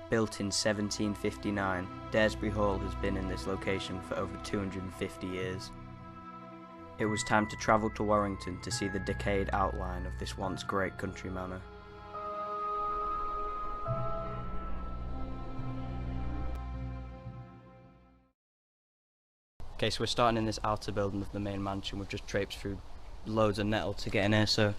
Built in 1759, Daresbury Hall has been in this location for over 250 years. It was time to travel to Warrington to see the decayed outline of this once great country manor. Okay, so we're starting in this outer building of the main mansion. We've just traipsed through loads of nettle to get in here, so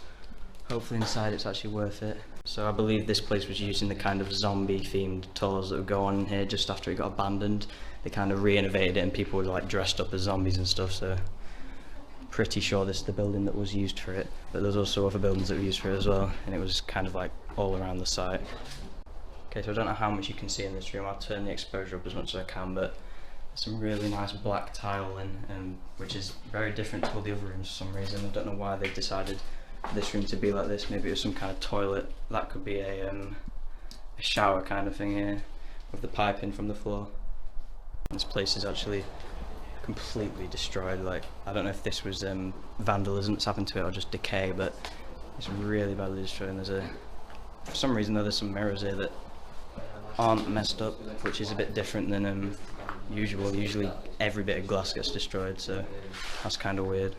hopefully inside it's actually worth it. So I believe this place was using the kind of zombie themed tours that would go on in here just after it got abandoned. They kind of re-innovated it and people were like dressed up as zombies and stuff, so pretty sure this is the building that was used for it. But there's also other buildings that were used for it as well, and it was kind of like all around the site. Okay, so I don't know how much you can see in this room. I'll turn the exposure up as much as I can, but there's some really nice black tile in, which is very different to all the other rooms for some reason. I don't know why they decided this room to be like this. Maybe it was some kind of toilet. That could be a shower kind of thing here, with the piping from the floor. This place is actually completely destroyed. Like, I don't know if this was vandalism that's happened to it or just decay, but it's really badly destroyed. And for some reason though, there's some mirrors here that aren't messed up, which is a bit different than usual. Usually every bit of glass gets destroyed, so that's kind of weird.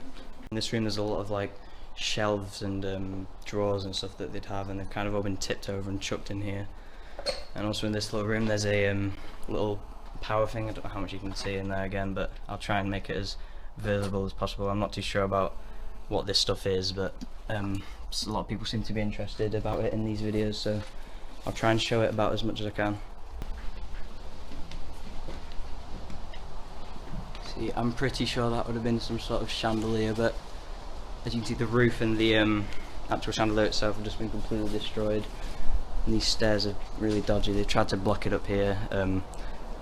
In this room there's a lot of like shelves and drawers and stuff that they'd have, and they've kind of all been tipped over and chucked in here. And also in this little room there's a little power thing. I don't know how much you can see in there again, but I'll try and make it as visible as possible. I'm not too sure about what this stuff is, but a lot of people seem to be interested about it in these videos, so I'll try and show it about as much as I can. See, I'm pretty sure that would have been some sort of chandelier, but as you can see, the roof and the actual chandelier itself have just been completely destroyed. And these stairs are really dodgy. They've tried to block it up here,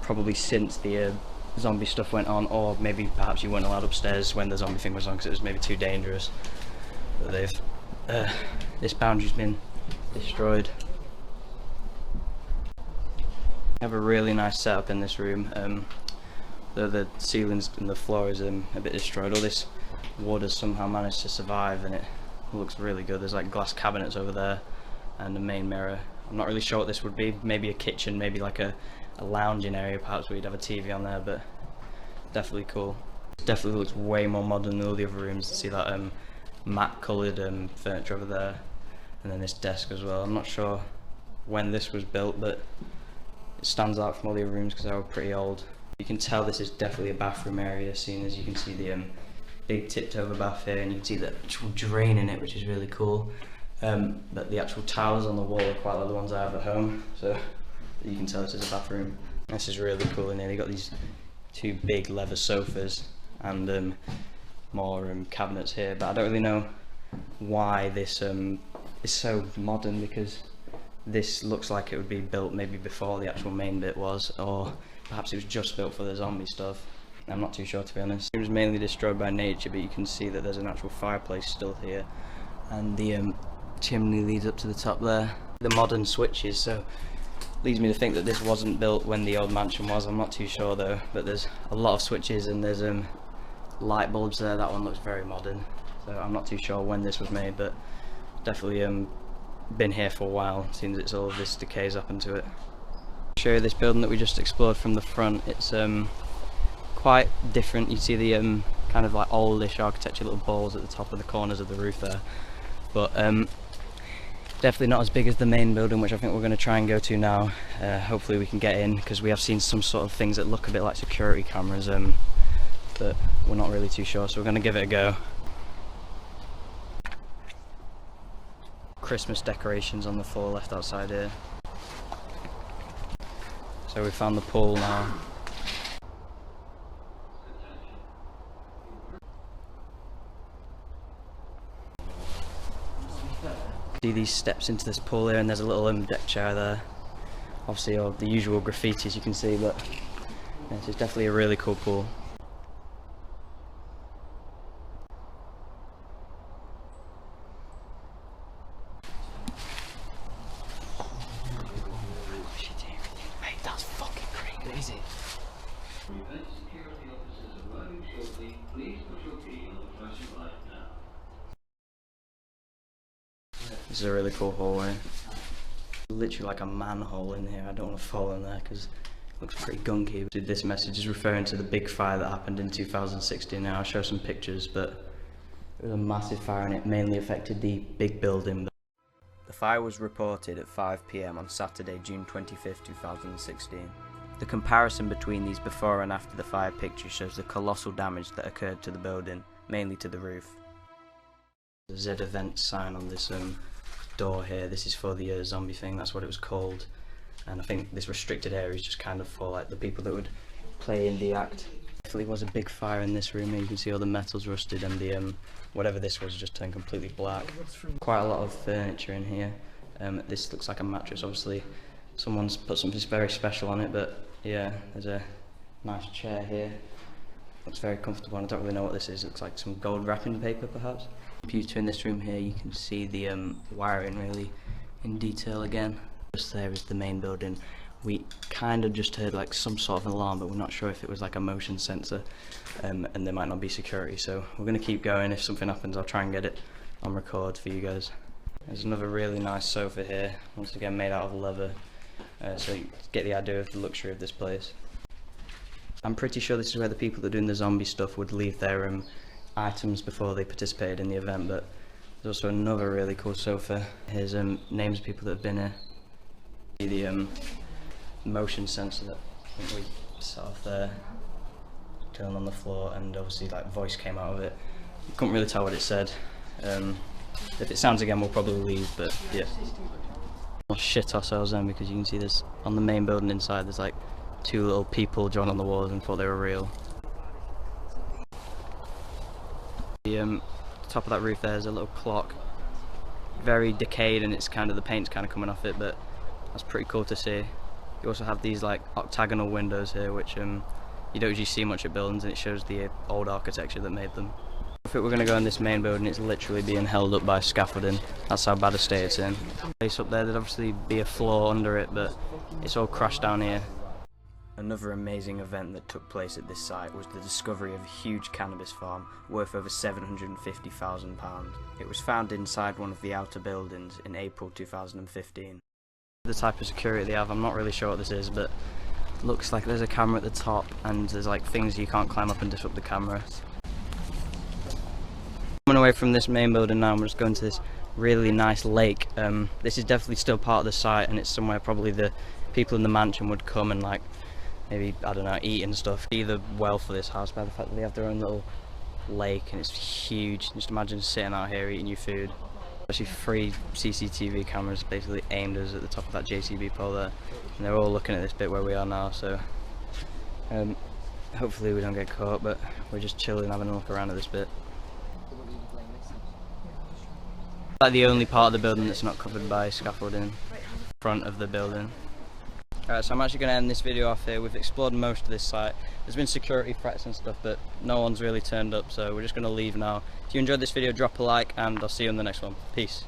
probably since the zombie stuff went on, or maybe perhaps you weren't allowed upstairs when the zombie thing was on because it was maybe too dangerous. But this boundary's been destroyed. We have a really nice setup in this room. The ceilings and the floor is a bit destroyed. All this wood has somehow managed to survive, and it looks really good. There's like glass cabinets over there and a main mirror. I'm not really sure what this would be. Maybe a kitchen, maybe like a lounging area perhaps where you'd have a TV on there, but definitely cool. It definitely looks way more modern than all the other rooms. See that matte coloured furniture over there, and then this desk as well. I'm not sure when this was built, but it stands out from all the other rooms because they were pretty old. You can tell this is definitely a bathroom area, seeing as you can see the big tipped over bath here, and you can see the actual drain in it, which is really cool. But the actual towels on the wall are quite like the ones I have at home, so you can tell this is a bathroom. This is really cool in here. You've got these two big leather sofas and more cabinets here, but I don't really know why this is so modern, because this looks like it would be built maybe before the actual main bit was, or perhaps it was just built for the zombie stuff. I'm not too sure, to be honest. It was mainly destroyed by nature, but you can see that there's an actual fireplace still here, and the chimney leads up to the top there. The modern switches, so leads me to think that this wasn't built when the old mansion was. I'm not too sure though, but there's a lot of switches and there's light bulbs there. That one looks very modern, so I'm not too sure when this was made, but definitely been here for a while. Seems it's all of this decays up into it. I'll show you this building that we just explored from the front. It's quite different. You see the kind of like oldish architecture, little balls at the top of the corners of the roof there, but definitely not as big as the main building, which I think we're going to try and go to now. Hopefully we can get in, because we have seen some sort of things that look a bit like security cameras, but we're not really too sure, so we're going to give it a go. Christmas decorations on the floor left outside here. So we found the pool now. See these steps into this pool here, and there's a little deck chair there. Obviously all the usual graffitis you can see, but yeah, this is definitely a really cool pool. Mate, that's fucking crazy. This is a really cool hallway. Literally like a manhole in here. I don't want to fall in there because it looks pretty gunky. This message is referring to the big fire that happened in 2016. Now I'll show some pictures, but it was a massive fire and it mainly affected the big building. The fire was reported at 5 PM on Saturday, June 25th, 2016. The comparison between these before and after the fire pictures shows the colossal damage that occurred to the building, mainly to the roof. The Z event sign on this door here, this is for the zombie thing, that's what it was called. And I think this restricted area is just kind of for like the people that would play in the act. Definitely was a big fire in this room here. You can see all the metals rusted and the whatever this was just turned completely black. Quite a lot of furniture in here. This looks like a mattress. Obviously someone's put something very special on it, but yeah, there's a nice chair here. Looks very comfortable and I don't really know what this is. It looks like some gold wrapping paper perhaps. Computer in this room here, you can see the wiring really in detail again. Just there is the main building. We kind of just heard like some sort of an alarm, but we're not sure if it was like a motion sensor, and there might not be security, so we're going to keep going. If something happens, I'll try and get it on record for you guys. There's another really nice sofa here, once again made out of leather, so you get the idea of the luxury of this place. I'm pretty sure this is where the people that are doing the zombie stuff would leave their items before they participated in the event, but there's also another really cool sofa. Here's names of people that have been here. The motion sensor that I think we set off there, turned on the floor, and obviously like voice came out of it. You couldn't really tell what it said. If it sounds again, we'll probably leave, but yeah. We'll shit ourselves then because you can see this on the main building inside, there's like two little people drawn on the walls and thought they were real. The top of that roof there's a little clock, very decayed, and it's kind of the paint's kind of coming off it, but that's pretty cool to see. You also have these like octagonal windows here, which you don't usually see much at buildings, and it shows the old architecture that made them. If we're going to go in this main building, it's literally being held up by scaffolding. That's how bad a state it's in. Place up there, there'd obviously be a floor under it, but it's all crashed down here. Another amazing event that took place at this site was the discovery of a huge cannabis farm worth over £750,000. It was found inside one of the outer buildings in April 2015. The type of security they have, I'm not really sure what this is, but it looks like there's a camera at the top and there's like things you can't climb up and disrupt the camera. Coming away from this main building now, I'm just going to this really nice lake. This is definitely still part of the site, and it's somewhere probably the people in the mansion would come and like maybe, I don't know, eat and stuff. See the wealth of this house by the fact that they have their own little lake and it's huge. Just imagine sitting out here eating your food. Actually 3 CCTV cameras basically aimed us at the top of that JCB pole there, and they're all looking at this bit where we are now, so hopefully we don't get caught, but we're just chilling, having a look around at this bit. Like the only part of the building that's not covered by scaffolding, front of the building. Alright, so I'm actually going to end this video off here. We've explored most of this site. There's been security threats and stuff, but no one's really turned up, so we're just going to leave now. If you enjoyed this video, drop a like, and I'll see you in the next one. Peace.